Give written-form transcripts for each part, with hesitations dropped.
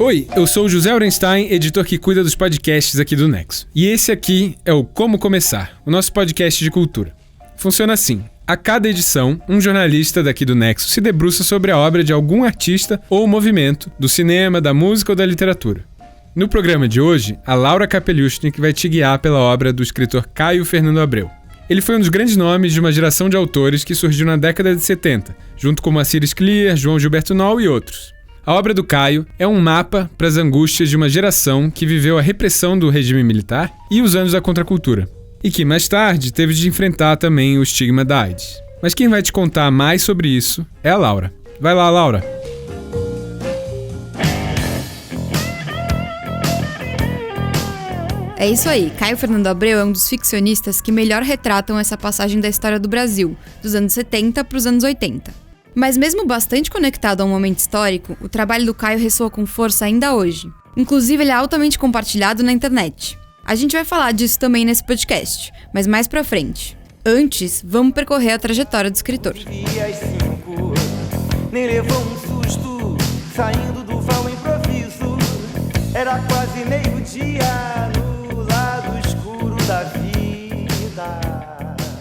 Oi, eu sou o José Orenstein, editor que cuida dos podcasts aqui do Nexo. E esse aqui é o Como Começar, o nosso podcast de cultura. Funciona assim: a cada edição, um jornalista daqui do Nexo se debruça sobre a obra de algum artista ou movimento, do cinema, da música ou da literatura. No programa de hoje, a Laura Kapeliushnik vai te guiar pela obra do escritor Caio Fernando Abreu. Ele foi um dos grandes nomes de uma geração de autores que surgiu na década de 70, junto com Moacir Scliar, João Gilberto Noll e outros. A obra do Caio é um mapa para as angústias de uma geração que viveu a repressão do regime militar e os anos da contracultura, e que mais tarde teve de enfrentar também o estigma da AIDS. Mas quem vai te contar mais sobre isso é a Laura. Vai lá, Laura! É isso aí, Caio Fernando Abreu é um dos ficcionistas que melhor retratam essa passagem da história do Brasil, dos anos 70 para os anos 80. Mas mesmo bastante conectado a um momento histórico, o trabalho do Caio ressoa com força ainda hoje. Inclusive, ele é altamente compartilhado na internet. A gente vai falar disso também nesse podcast, mas mais pra frente. Antes, vamos percorrer a trajetória do escritor. Nem levou um susto, saindo do vão improviso. Era quase meio-dia no lado escuro da vida.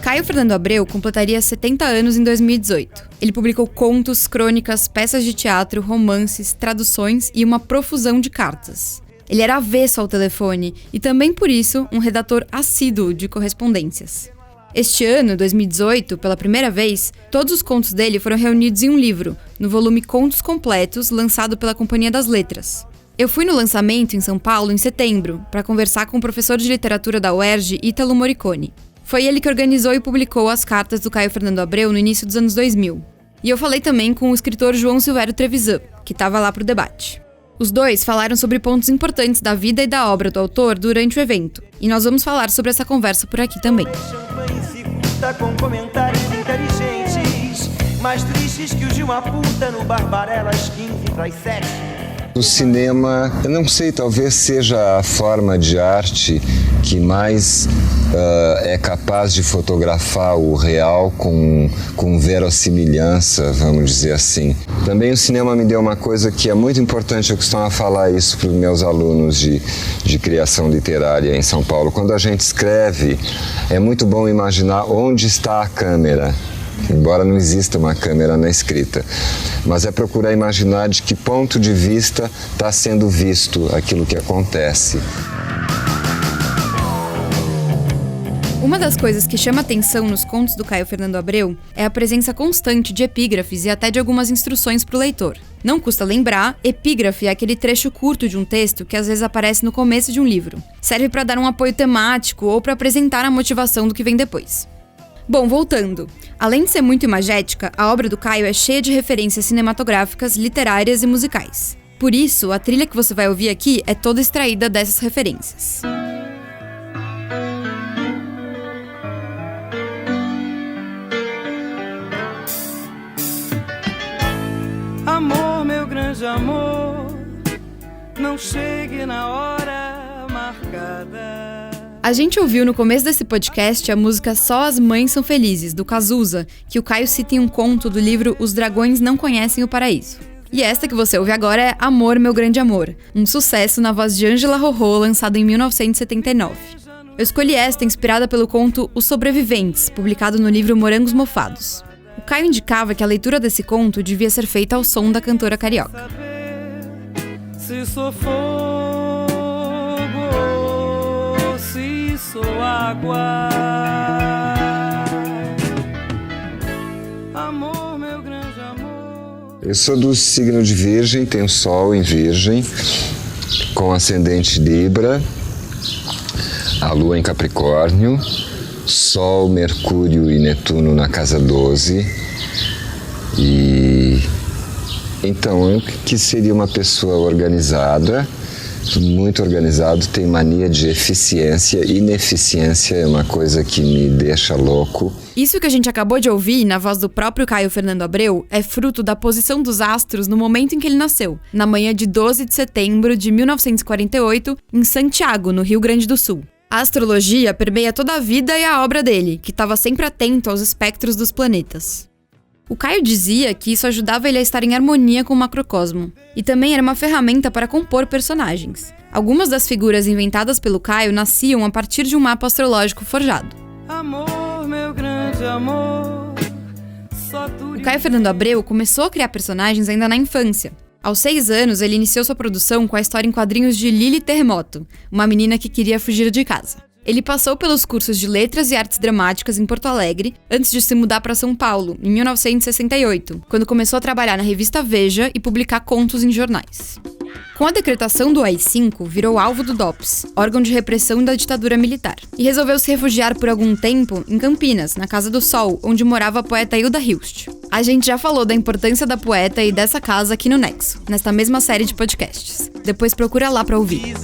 Caio Fernando Abreu completaria 70 anos em 2018. Ele publicou contos, crônicas, peças de teatro, romances, traduções e uma profusão de cartas. Ele era avesso ao telefone e também, por isso, um redator assíduo de correspondências. Este ano, 2018, pela primeira vez, todos os contos dele foram reunidos em um livro, no volume Contos Completos, lançado pela Companhia das Letras. Eu fui no lançamento em São Paulo em setembro, para conversar com o professor de literatura da UERJ, Ítalo Morricone. Foi ele que organizou e publicou as cartas do Caio Fernando Abreu no início dos anos 2000. E eu falei também com o escritor João Silvério Trevisan, que estava lá pro debate. Os dois falaram sobre pontos importantes da vida e da obra do autor durante o evento. E nós vamos falar sobre essa conversa por aqui também. Champanhe se curta com comentários inteligentes, mais tristes que os de uma puta no Barbarelas 15:7. O cinema, eu não sei, talvez seja a forma de arte que mais é capaz de fotografar o real com verossimilhança, vamos dizer assim. Também o cinema me deu uma coisa que é muito importante, eu costumo falar isso para os meus alunos de criação literária em São Paulo. Quando a gente escreve, é muito bom imaginar onde está a câmera. Embora não exista uma câmera na escrita, mas é procurar imaginar de que ponto de vista está sendo visto aquilo que acontece. Uma das coisas que chama atenção nos contos do Caio Fernando Abreu é a presença constante de epígrafes e até de algumas instruções para o leitor. Não custa lembrar, epígrafe é aquele trecho curto de um texto que às vezes aparece no começo de um livro. Serve para dar um apoio temático ou para apresentar a motivação do que vem depois. Bom, voltando. Além de ser muito imagética, a obra do Caio é cheia de referências cinematográficas, literárias e musicais. Por isso, a trilha que você vai ouvir aqui é toda extraída dessas referências. Amor, meu grande amor, não chegue na hora marcada. A gente ouviu no começo desse podcast a música Só as Mães São Felizes, do Cazuza, que o Caio cita em um conto do livro Os Dragões Não Conhecem o Paraíso. E esta que você ouve agora é Amor, Meu Grande Amor, um sucesso na voz de Ângela Rorô, lançado em 1979. Eu escolhi esta inspirada pelo conto Os Sobreviventes, publicado no livro Morangos Mofados. O Caio indicava que a leitura desse conto devia ser feita ao som da cantora carioca. Se sou fogo, se sou água, amor, meu grande amor. Eu sou do signo de Virgem, tenho Sol em Virgem, com ascendente Libra, a Lua em Capricórnio, Sol, Mercúrio e Netuno na casa 12. E então, eu que seria uma pessoa organizada, muito organizado, tem mania de eficiência. Ineficiência é uma coisa que me deixa louco. Isso que a gente acabou de ouvir, na voz do próprio Caio Fernando Abreu, é fruto da posição dos astros no momento em que ele nasceu, na manhã de 12 de setembro de 1948, em Santiago, no Rio Grande do Sul. A astrologia permeia toda a vida e a obra dele, que estava sempre atento aos espectros dos planetas. O Caio dizia que isso ajudava ele a estar em harmonia com o macrocosmo, e também era uma ferramenta para compor personagens. Algumas das figuras inventadas pelo Caio nasciam a partir de um mapa astrológico forjado. Amor, meu grande amor, só tu... O Caio Fernando Abreu começou a criar personagens ainda na infância. Aos 6 anos, ele iniciou sua produção com a história em quadrinhos de Lili Terremoto, uma menina que queria fugir de casa. Ele passou pelos cursos de Letras e Artes Dramáticas em Porto Alegre, antes de se mudar para São Paulo, em 1968, quando começou a trabalhar na revista Veja e publicar contos em jornais. Com a decretação do AI-5, virou alvo do DOPS, órgão de repressão da ditadura militar, e resolveu se refugiar por algum tempo em Campinas, na Casa do Sol, onde morava a poeta Hilda Hilst. A gente já falou da importância da poeta e dessa casa aqui no Nexo, nesta mesma série de podcasts. Depois procura lá para ouvir.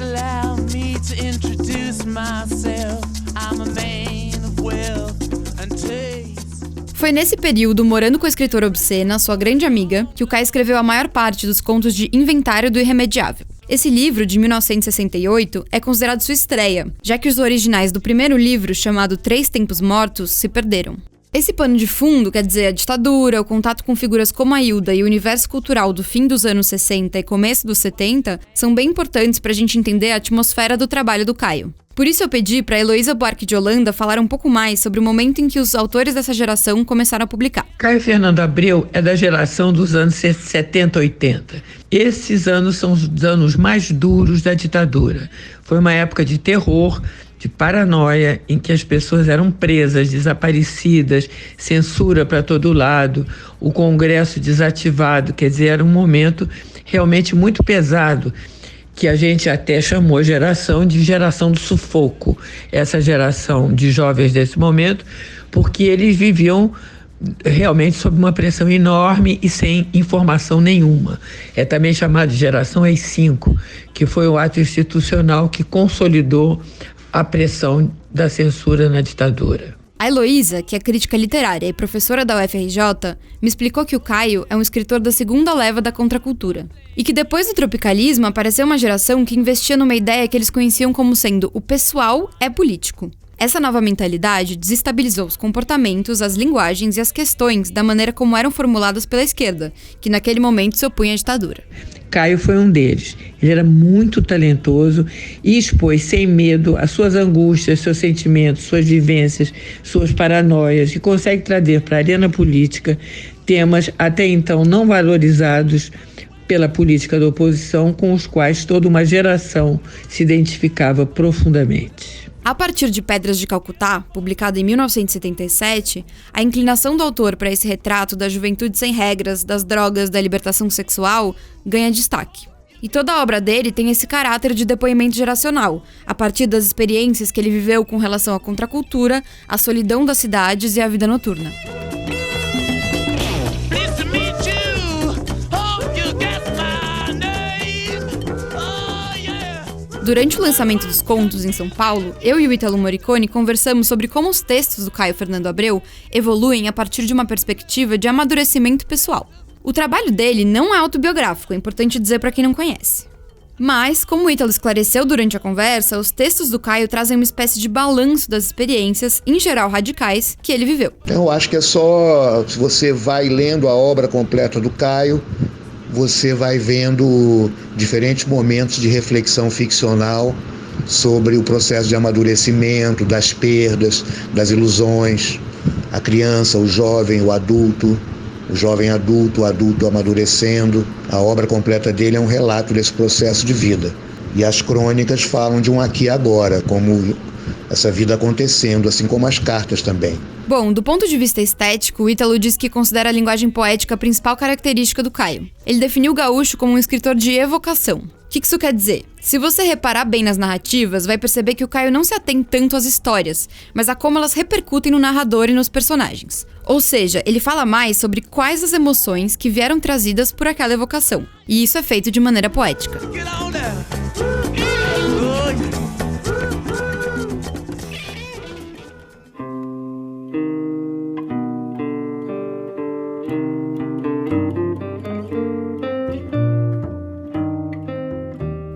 Foi nesse período, morando com a escritora Obscena, sua grande amiga, que o Caio escreveu a maior parte dos contos de Inventário do Irremediável. Esse livro, de 1968, é considerado sua estreia, já que os originais do primeiro livro, chamado Três Tempos Mortos, se perderam. Esse pano de fundo, quer dizer, a ditadura, o contato com figuras como a Hilda e o universo cultural do fim dos anos 60 e começo dos 70, são bem importantes para a gente entender a atmosfera do trabalho do Caio. Por isso eu pedi para Heloísa Buarque de Holanda falar um pouco mais sobre o momento em que os autores dessa geração começaram a publicar. Caio Fernando Abreu é da geração dos anos 70, 80. Esses anos são os anos mais duros da ditadura. Foi uma época de terror, de paranoia, em que as pessoas eram presas, desaparecidas, censura para todo lado, o Congresso desativado, quer dizer, era um momento realmente muito pesado, que a gente até chamou de geração do sufoco, essa geração de jovens desse momento, porque eles viviam realmente sob uma pressão enorme e sem informação nenhuma. É também chamado de geração AI-5, que foi o ato institucional que consolidou a pressão da censura na ditadura. A Heloísa, que é crítica literária e professora da UFRJ, me explicou que o Caio é um escritor da segunda leva da contracultura. E que depois do tropicalismo apareceu uma geração que investia numa ideia que eles conheciam como sendo o pessoal é político. Essa nova mentalidade desestabilizou os comportamentos, as linguagens e as questões da maneira como eram formuladas pela esquerda, que naquele momento se opunha à ditadura. Caio foi um deles. Ele era muito talentoso e expôs sem medo as suas angústias, seus sentimentos, suas vivências, suas paranoias, e consegue trazer para a arena política temas até então não valorizados pela política da oposição, com os quais toda uma geração se identificava profundamente. A partir de Pedras de Calcutá, publicado em 1977, a inclinação do autor para esse retrato da juventude sem regras, das drogas, da libertação sexual, ganha destaque. E toda a obra dele tem esse caráter de depoimento geracional, a partir das experiências que ele viveu com relação à contracultura, à solidão das cidades e à vida noturna. Durante o lançamento dos contos em São Paulo, eu e o Ítalo Morricone conversamos sobre como os textos do Caio Fernando Abreu evoluem a partir de uma perspectiva de amadurecimento pessoal. O trabalho dele não é autobiográfico, é importante dizer para quem não conhece. Mas, como o Ítalo esclareceu durante a conversa, os textos do Caio trazem uma espécie de balanço das experiências, em geral radicais, que ele viveu. Eu acho que é só, se você vai lendo a obra completa do Caio, você vai vendo diferentes momentos de reflexão ficcional sobre o processo de amadurecimento, das perdas, das ilusões, a criança, o jovem adulto, o adulto amadurecendo. A obra completa dele é um relato desse processo de vida. E as crônicas falam de um aqui e agora, como essa vida acontecendo, assim como as cartas também. Bom, do ponto de vista estético, o Ítalo diz que considera a linguagem poética a principal característica do Caio. Ele definiu o Gaúcho como um escritor de evocação. O que isso quer dizer? Se você reparar bem nas narrativas, vai perceber que o Caio não se atém tanto às histórias, mas a como elas repercutem no narrador e nos personagens. Ou seja, ele fala mais sobre quais as emoções que vieram trazidas por aquela evocação. E isso é feito de maneira poética.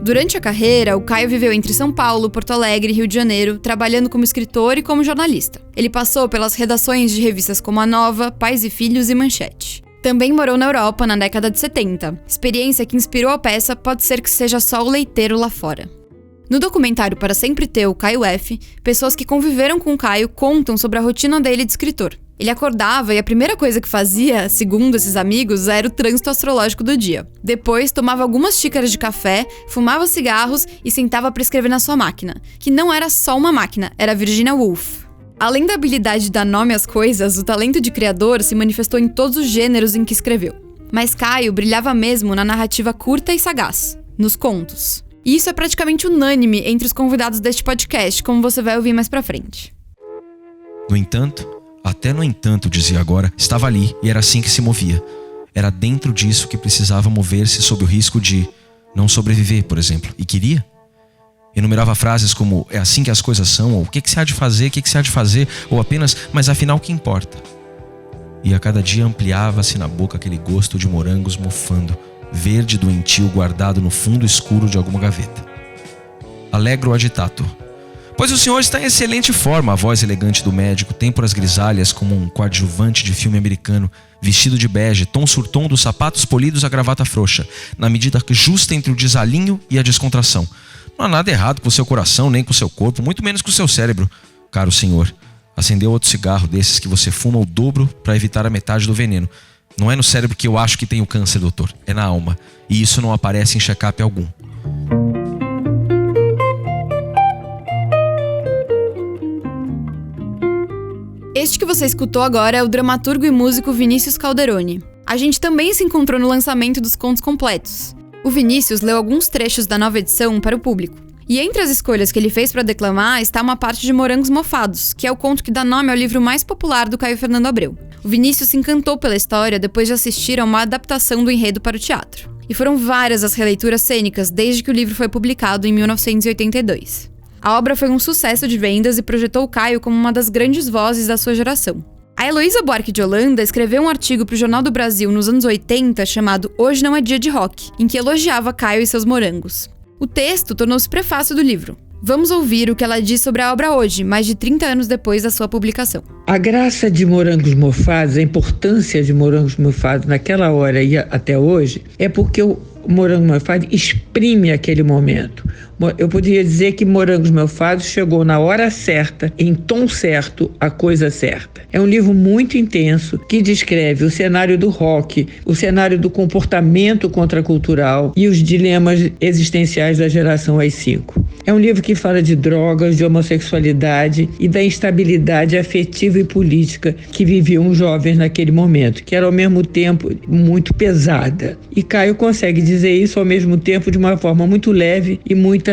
Durante a carreira, o Caio viveu entre São Paulo, Porto Alegre e Rio de Janeiro, trabalhando como escritor e como jornalista. Ele passou pelas redações de revistas como A Nova, Pais e Filhos e Manchete. Também morou na Europa na década de 70, experiência que inspirou a peça Pode Ser Que Seja Só o Leiteiro Lá Fora. No documentário Para Sempre Teu, Caio F., pessoas que conviveram com o Caio contam sobre a rotina dele de escritor. Ele acordava e a primeira coisa que fazia, segundo esses amigos, era o trânsito astrológico do dia. Depois, tomava algumas xícaras de café, fumava cigarros e sentava para escrever na sua máquina, que não era só uma máquina, era a Virginia Woolf. Além da habilidade de dar nome às coisas, o talento de criador se manifestou em todos os gêneros em que escreveu. Mas Caio brilhava mesmo na narrativa curta e sagaz, nos contos. E isso é praticamente unânime entre os convidados deste podcast, como você vai ouvir mais pra frente. No entanto, dizia agora, estava ali e era assim que se movia. Era dentro disso que precisava mover-se sob o risco de não sobreviver, por exemplo. E queria? Enumerava frases como, é assim que as coisas são, ou o que se há de fazer, ou apenas, mas afinal o que importa? E a cada dia ampliava-se na boca aquele gosto de morangos mofando, verde doentio guardado no fundo escuro de alguma gaveta. Allegro agitato. Pois o senhor está em excelente forma, a voz elegante do médico, têmporas grisalhas como um coadjuvante de filme americano, vestido de bege, tom sur tom dos sapatos polidos à gravata frouxa, na medida justa entre o desalinho e a descontração. Não há nada errado com o seu coração, nem com o seu corpo, muito menos com o seu cérebro. Caro senhor, acendeu outro cigarro desses que você fuma o dobro para evitar a metade do veneno. Não é no cérebro que eu acho que tenho câncer, doutor. É na alma. E isso não aparece em check-up algum. Este que você escutou agora é o dramaturgo e músico Vinícius Calderoni. A gente também se encontrou no lançamento dos contos completos. O Vinícius leu alguns trechos da nova edição para o público. E entre as escolhas que ele fez para declamar está uma parte de Morangos Mofados, que é o conto que dá nome ao livro mais popular do Caio Fernando Abreu. O Vinícius se encantou pela história depois de assistir a uma adaptação do enredo para o teatro. E foram várias as releituras cênicas desde que o livro foi publicado em 1982. A obra foi um sucesso de vendas e projetou o Caio como uma das grandes vozes da sua geração. A Heloísa Buarque de Holanda escreveu um artigo para o Jornal do Brasil nos anos 80 chamado Hoje Não é Dia de Rock, em que elogiava Caio e seus morangos. O texto tornou-se prefácio do livro. Vamos ouvir o que ela diz sobre a obra hoje, mais de 30 anos depois da sua publicação. A graça de Morangos Mofados, a importância de Morangos Mofados naquela hora e até hoje, é porque o Morangos Mofados exprime aquele momento. Eu poderia dizer que Morangos Mofados chegou na hora certa, em tom certo, a coisa certa. É um livro muito intenso que descreve o cenário do rock, o cenário do comportamento contracultural e os dilemas existenciais da geração AI-5. É um livro que fala de drogas, de homossexualidade e da instabilidade afetiva e política que viviam os jovens naquele momento, que era ao mesmo tempo muito pesada. E Caio consegue dizer isso ao mesmo tempo de uma forma muito leve e muito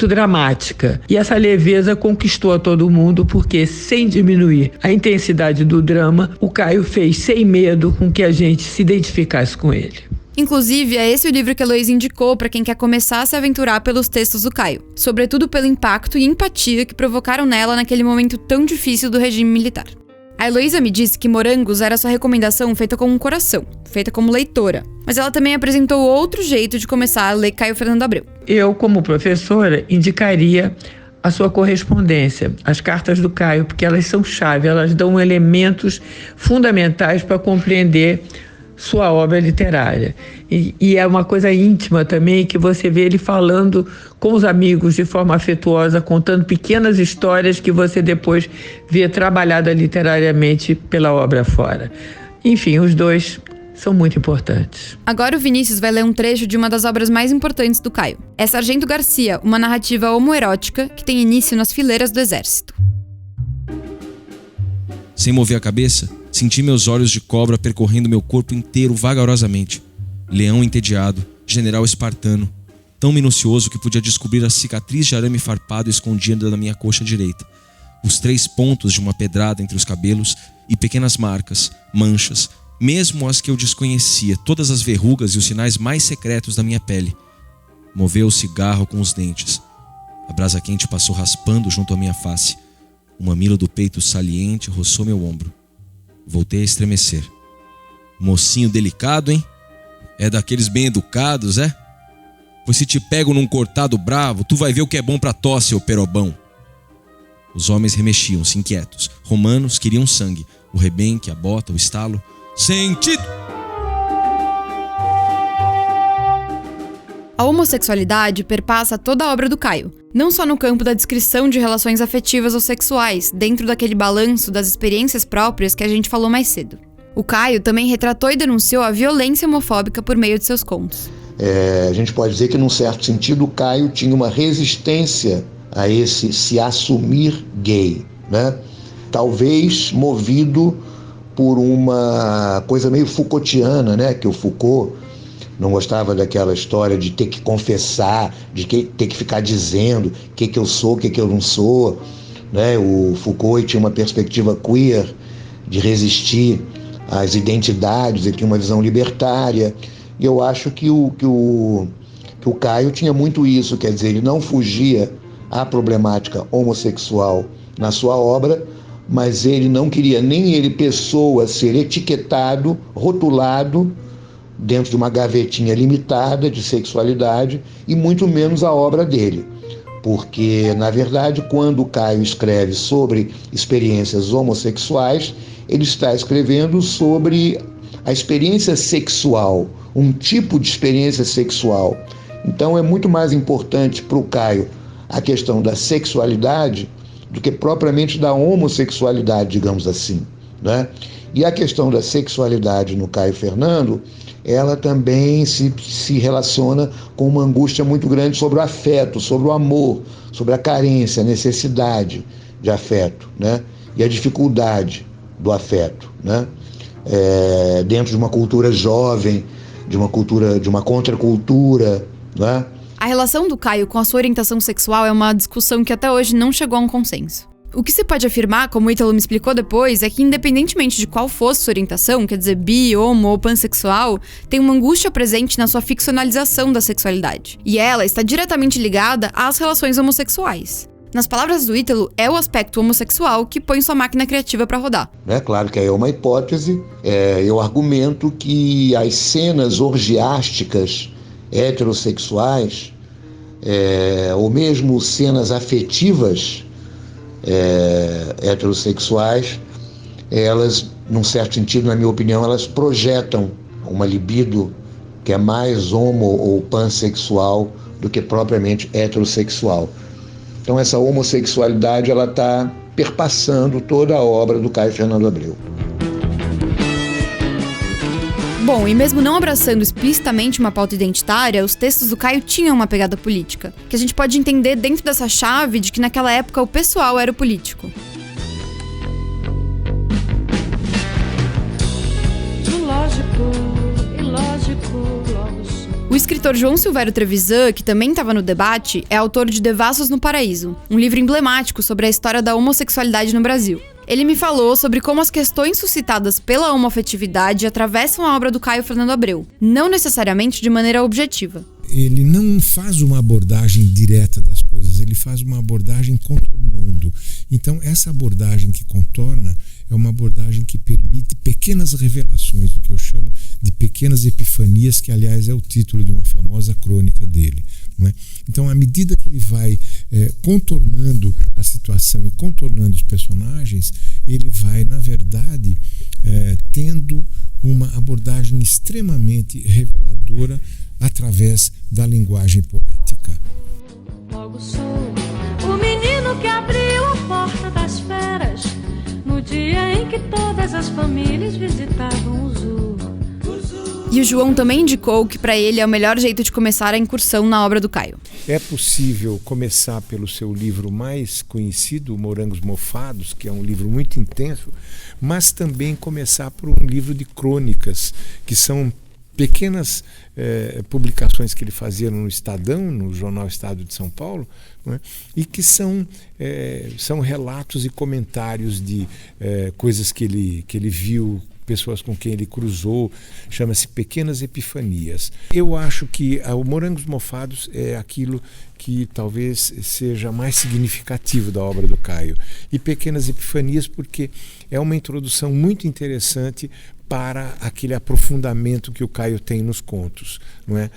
dramática. E essa leveza conquistou a todo mundo porque, sem diminuir a intensidade do drama, o Caio fez sem medo com que a gente se identificasse com ele. Inclusive, é esse o livro que a Heloísa indicou para quem quer começar a se aventurar pelos textos do Caio, sobretudo pelo impacto e empatia que provocaram nela naquele momento tão difícil do regime militar. A Heloísa me disse que Morangos era sua recomendação feita com um coração, feita como leitora, mas ela também apresentou outro jeito de começar a ler Caio Fernando Abreu. Eu, como professora, indicaria a sua correspondência, as cartas do Caio, porque elas são chave, elas dão elementos fundamentais para compreender sua obra literária. E é uma coisa íntima também, que você vê ele falando com os amigos de forma afetuosa, contando pequenas histórias que você depois vê trabalhada literariamente pela obra fora. Enfim, os dois são muito importantes. Agora o Vinícius vai ler um trecho de uma das obras mais importantes do Caio. É Sargento Garcia, uma narrativa homoerótica que tem início nas fileiras do exército. Sem mover a cabeça, senti meus olhos de cobra percorrendo meu corpo inteiro vagarosamente. Leão entediado, general espartano, tão minucioso que podia descobrir a cicatriz de arame farpado escondida na minha coxa direita, os 3 pontos de uma pedrada entre os cabelos e pequenas marcas, manchas, mesmo as que eu desconhecia, todas as verrugas e os sinais mais secretos da minha pele. Moveu o cigarro com os dentes. A brasa quente passou raspando junto à minha face. O mamilo do peito saliente roçou meu ombro. Voltei a estremecer. Mocinho delicado, hein? É daqueles bem educados, é? Pois se te pego num cortado bravo, tu vai ver o que é bom pra tosse, ô perobão. Os homens remexiam-se inquietos. Romanos queriam sangue. O rebenque, a bota, o estalo. Sentido! A homossexualidade perpassa toda a obra do Caio, não só no campo da descrição de relações afetivas ou sexuais, dentro daquele balanço das experiências próprias que a gente falou mais cedo. O Caio também retratou e denunciou a violência homofóbica por meio de seus contos. A gente pode dizer que, num certo sentido, o Caio tinha uma resistência a esse se assumir gay, né? Talvez movido por uma coisa meio Foucaultiana, né? Que o Foucault não gostava daquela história de ter que confessar, de ter que ficar dizendo o que eu sou, o que eu não sou, né? O Foucault tinha uma perspectiva queer de resistir às identidades, ele tinha uma visão libertária, e eu acho que o Caio tinha muito isso, quer dizer, ele não fugia à problemática homossexual na sua obra, mas ele não queria nem ele, pessoa, ser etiquetado, rotulado dentro de uma gavetinha limitada de sexualidade, e muito menos a obra dele. Porque, na verdade, quando o Caio escreve sobre experiências homossexuais, ele está escrevendo sobre a experiência sexual, um tipo de experiência sexual. Então é muito mais importante para o Caio a questão da sexualidade do que propriamente da homossexualidade, digamos assim, né? E a questão da sexualidade no Caio Fernando, ela também se relaciona com uma angústia muito grande sobre o afeto, sobre o amor, sobre a carência, a necessidade de afeto, né? E a dificuldade do afeto, né? Dentro de uma cultura jovem, de uma contracultura, né? A relação do Caio com a sua orientação sexual é uma discussão que até hoje não chegou a um consenso. O que se pode afirmar, como o Ítalo me explicou depois, é que independentemente de qual fosse sua orientação, quer dizer, bi, homo ou pansexual, tem uma angústia presente na sua ficcionalização da sexualidade. E ela está diretamente ligada às relações homossexuais. Nas palavras do Ítalo, é o aspecto homossexual que põe sua máquina criativa para rodar. É claro que é uma hipótese. Eu argumento que as cenas orgiásticas heterossexuais, ou mesmo cenas afetivas heterossexuais, elas, num certo sentido, na minha opinião, elas projetam uma libido que é mais homo ou pansexual do que propriamente heterossexual. Então essa homossexualidade ela está perpassando toda a obra do Caio Fernando Abreu. Bom, e mesmo não abraçando explicitamente uma pauta identitária, os textos do Caio tinham uma pegada política, que a gente pode entender dentro dessa chave de que naquela época o pessoal era o político. O escritor João Silvério Trevisan, que também estava no debate, é autor de Devassos no Paraíso, um livro emblemático sobre a história da homossexualidade no Brasil. Ele me falou sobre como as questões suscitadas pela homoafetividade atravessam a obra do Caio Fernando Abreu, não necessariamente de maneira objetiva. Ele não faz uma abordagem direta das coisas, ele faz uma abordagem contornando. Então, essa abordagem que contorna é uma abordagem que permite pequenas revelações, o que eu chamo de pequenas epifanias, que, aliás, é o título de uma famosa crônica dele. Não é? Então, à medida que ele vai contornando a situação e contornando os personagens, ele vai, na verdade, tendo uma abordagem extremamente reveladora através da linguagem poética. Logo sou o menino que abriu a porta das feras no dia em que todas as famílias visitavam o zoo. E o João também indicou que para ele é o melhor jeito de começar a incursão na obra do Caio. É possível começar pelo seu livro mais conhecido, Morangos Mofados, que é um livro muito intenso, mas também começar por um livro de crônicas, que são pequenas publicações que ele fazia no Estadão, no jornal Estado de São Paulo, né, e que são relatos e comentários de coisas que ele viu, pessoas com quem ele cruzou, chama-se Pequenas Epifanias. Eu acho que o Morangos Mofados é aquilo que talvez seja mais significativo da obra do Caio. E Pequenas Epifanias porque é uma introdução muito interessante para aquele aprofundamento que o Caio tem nos contos, não é?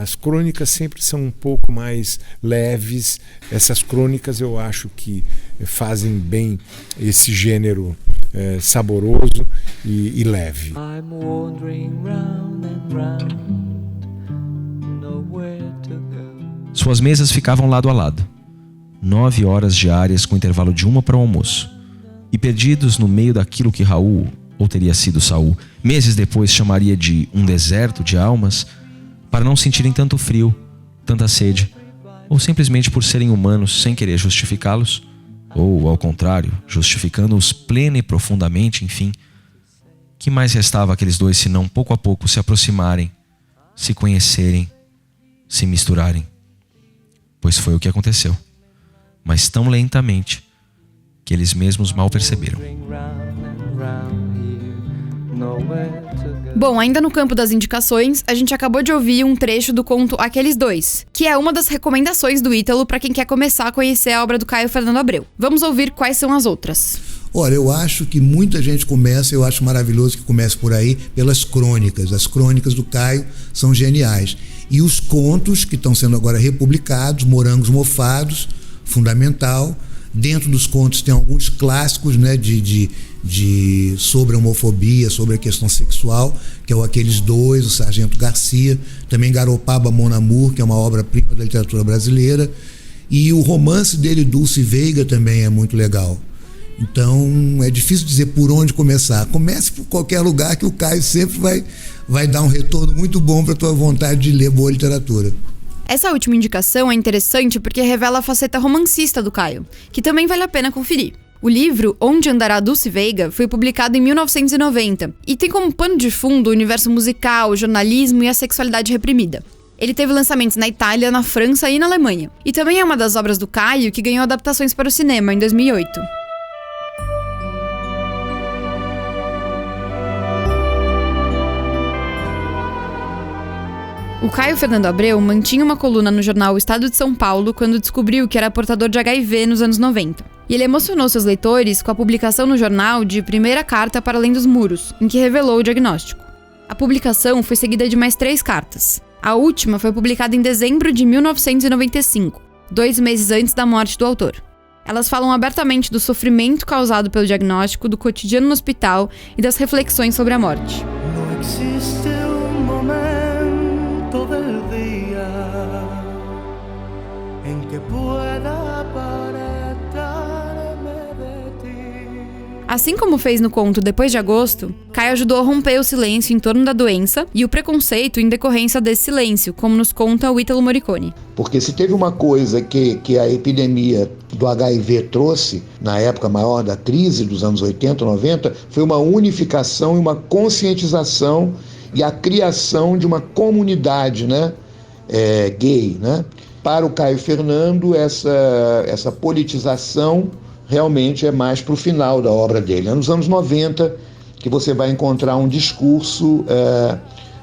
As crônicas sempre são um pouco mais leves. Essas crônicas eu acho que fazem bem esse gênero saboroso e leve. I'm wandering round and round, nowhere to go. Suas mesas ficavam lado a lado. 9 horas diárias com intervalo de 1 para o almoço. E perdidos no meio daquilo que Raul, ou teria sido Saul, meses depois chamaria de um deserto de almas, para não sentirem tanto frio, tanta sede, ou simplesmente por serem humanos sem querer justificá-los, ou, ao contrário, justificando-os plena e profundamente, enfim. Que mais restava àqueles dois senão, pouco a pouco, se aproximarem, se conhecerem, se misturarem? Pois foi o que aconteceu, mas tão lentamente que eles mesmos mal perceberam. Bom, ainda no campo das indicações, a gente acabou de ouvir um trecho do conto Aqueles Dois, que é uma das recomendações do Ítalo para quem quer começar a conhecer a obra do Caio Fernando Abreu. Vamos ouvir quais são as outras. Olha, eu acho que muita gente começa, eu acho maravilhoso que comece por aí, pelas crônicas. As crônicas do Caio são geniais. E os contos que estão sendo agora republicados, Morangos Mofados, fundamental. Dentro dos contos tem alguns clássicos, né, sobre a homofobia, sobre a questão sexual, que é o Aqueles Dois, o Sargento Garcia, também Garopaba Mon Amour, que é uma obra-prima da literatura brasileira, e o romance dele, Dulce Veiga, também é muito legal. Então é difícil dizer por onde começar. Comece por qualquer lugar que o Caio sempre vai dar um retorno muito bom para a tua vontade de ler boa literatura. Essa última indicação é interessante porque revela a faceta romancista do Caio, que também vale a pena conferir. O livro Onde Andará Dulce Veiga foi publicado em 1990 e tem como pano de fundo o universo musical, o jornalismo e a sexualidade reprimida. Ele teve lançamentos na Itália, na França e na Alemanha. E também é uma das obras do Caio que ganhou adaptações para o cinema em 2008. O Caio Fernando Abreu mantinha uma coluna no jornal O Estado de São Paulo quando descobriu que era portador de HIV nos anos 90. E ele emocionou seus leitores com a publicação no jornal de Primeira Carta para Além dos Muros, em que revelou o diagnóstico. A publicação foi seguida de mais 3 cartas. A última foi publicada em dezembro de 1995, 2 meses antes da morte do autor. Elas falam abertamente do sofrimento causado pelo diagnóstico, do cotidiano no hospital e das reflexões sobre a morte. No existe un momento del día en que pueda apartarme de ti. Assim como fez no conto Depois de Agosto, Caio ajudou a romper o silêncio em torno da doença e o preconceito em decorrência desse silêncio, como nos conta o Ítalo Morricone. Porque se teve uma coisa que a epidemia do HIV trouxe, na época maior da crise dos anos 80, 90, foi uma unificação e uma conscientização e a criação de uma comunidade, né, gay, né? Para o Caio Fernando, essa politização realmente é mais para o final da obra dele. É nos anos 90 que você vai encontrar um discurso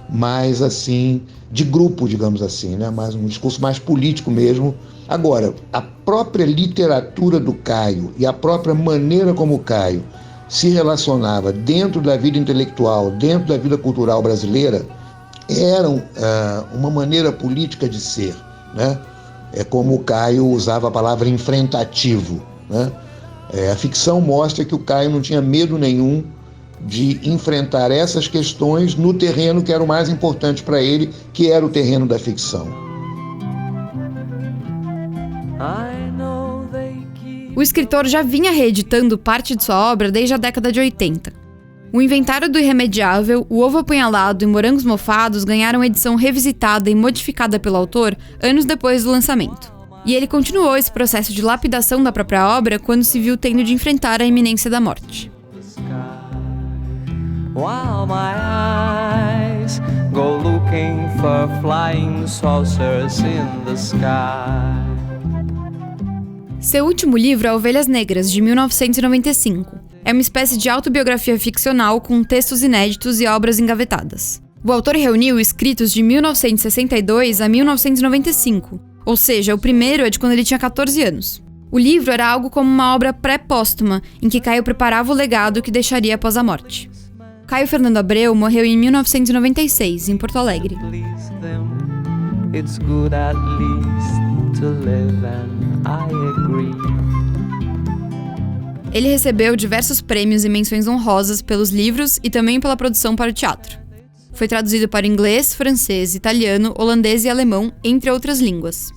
mais assim, de grupo, digamos assim, né? Mais um discurso mais político mesmo. Agora, a própria literatura do Caio e a própria maneira como o Caio se relacionava dentro da vida intelectual, dentro da vida cultural brasileira, eram uma maneira política de ser, né? É como o Caio usava a palavra enfrentativo, né? A ficção mostra que o Caio não tinha medo nenhum de enfrentar essas questões no terreno que era o mais importante para ele, que era o terreno da ficção. O escritor já vinha reeditando parte de sua obra desde a década de 80. O Inventário do Irremediável, O Ovo Apunhalado e Morangos Mofados ganharam edição revisitada e modificada pelo autor anos depois do lançamento. E ele continuou esse processo de lapidação da própria obra quando se viu tendo de enfrentar a iminência da morte. While my eyes go looking for flying saucers in the sky. Seu último livro é Ovelhas Negras, de 1995. É uma espécie de autobiografia ficcional com textos inéditos e obras engavetadas. O autor reuniu escritos de 1962 a 1995, ou seja, o primeiro é de quando ele tinha 14 anos. O livro era algo como uma obra pré-póstuma, em que Caio preparava o legado que deixaria após a morte. Caio Fernando Abreu morreu em 1996, em Porto Alegre. It's good at least to live and I agree. Ele recebeu diversos prêmios e menções honrosas pelos livros e também pela produção para o teatro. Foi traduzido para inglês, francês, italiano, holandês e alemão, entre outras línguas.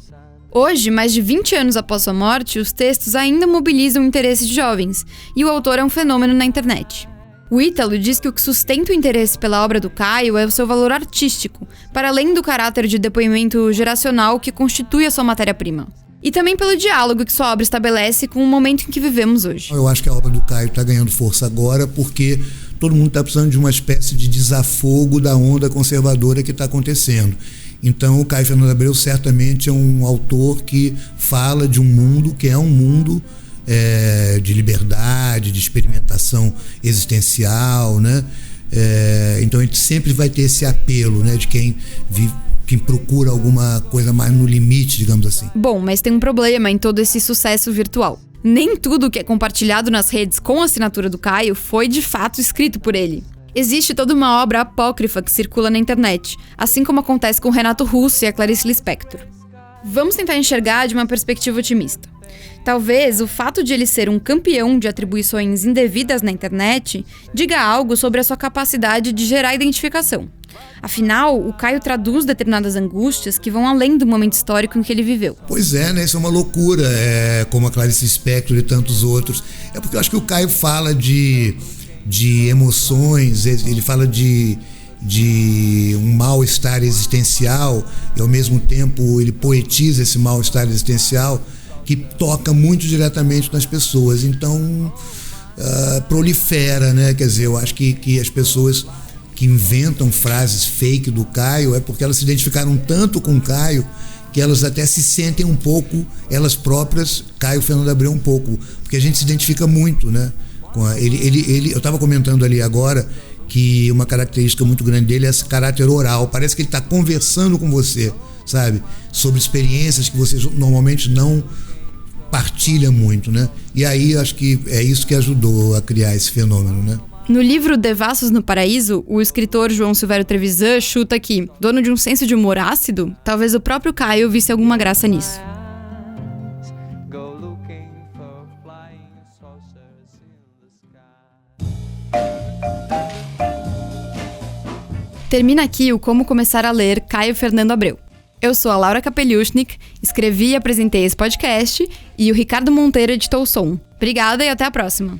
Hoje, mais de 20 anos após sua morte, os textos ainda mobilizam o interesse de jovens, e o autor é um fenômeno na internet. O Ítalo diz que o que sustenta o interesse pela obra do Caio é o seu valor artístico, para além do caráter de depoimento geracional que constitui a sua matéria-prima. E também pelo diálogo que sua obra estabelece com o momento em que vivemos hoje. Eu acho que a obra do Caio está ganhando força agora porque todo mundo está precisando de uma espécie de desafogo da onda conservadora que está acontecendo. Então o Caio Fernando Abreu certamente é um autor que fala de um mundo que é um mundo de liberdade, de experimentação existencial, né? Então a gente sempre vai ter esse apelo, né, de quem procura alguma coisa mais no limite, digamos assim. Bom, mas tem um problema em todo esse sucesso virtual. Nem tudo que é compartilhado nas redes com a assinatura do Caio foi de fato escrito por ele. Existe toda uma obra apócrifa que circula na internet, assim como acontece com Renato Russo e a Clarice Lispector. Vamos tentar enxergar de uma perspectiva otimista. Talvez o fato de ele ser um campeão de atribuições indevidas na internet diga algo sobre a sua capacidade de gerar identificação. Afinal, o Caio traduz determinadas angústias que vão além do momento histórico em que ele viveu. Pois é, né? Isso é uma loucura, como a Clarice Lispector e tantos outros. É porque eu acho que o Caio fala de emoções, ele fala de um mal-estar existencial e ao mesmo tempo ele poetiza esse mal-estar existencial que toca muito diretamente nas pessoas. Então prolifera, né? Quer dizer, eu acho que as pessoas que inventam frases fake do Caio é porque elas se identificaram tanto com o Caio que elas até se sentem um pouco, elas próprias, Caio Fernando Abreu um pouco, porque a gente se identifica muito, né? Eu estava comentando ali agora que uma característica muito grande dele é esse caráter oral. Parece que ele está conversando com você, sabe? Sobre experiências que você normalmente não partilha muito, né? E aí acho que é isso que ajudou a criar esse fenômeno, né? No livro Devassos no Paraíso, o escritor João Silvério Trevisan chuta que, dono de um senso de humor ácido, talvez o próprio Caio visse alguma graça nisso. Termina aqui o Como Começar a Ler, Caio Fernando Abreu. Eu sou a Laura Kapeliushnik, escrevi e apresentei esse podcast e o Ricardo Monteiro editou o som. Obrigada e até a próxima!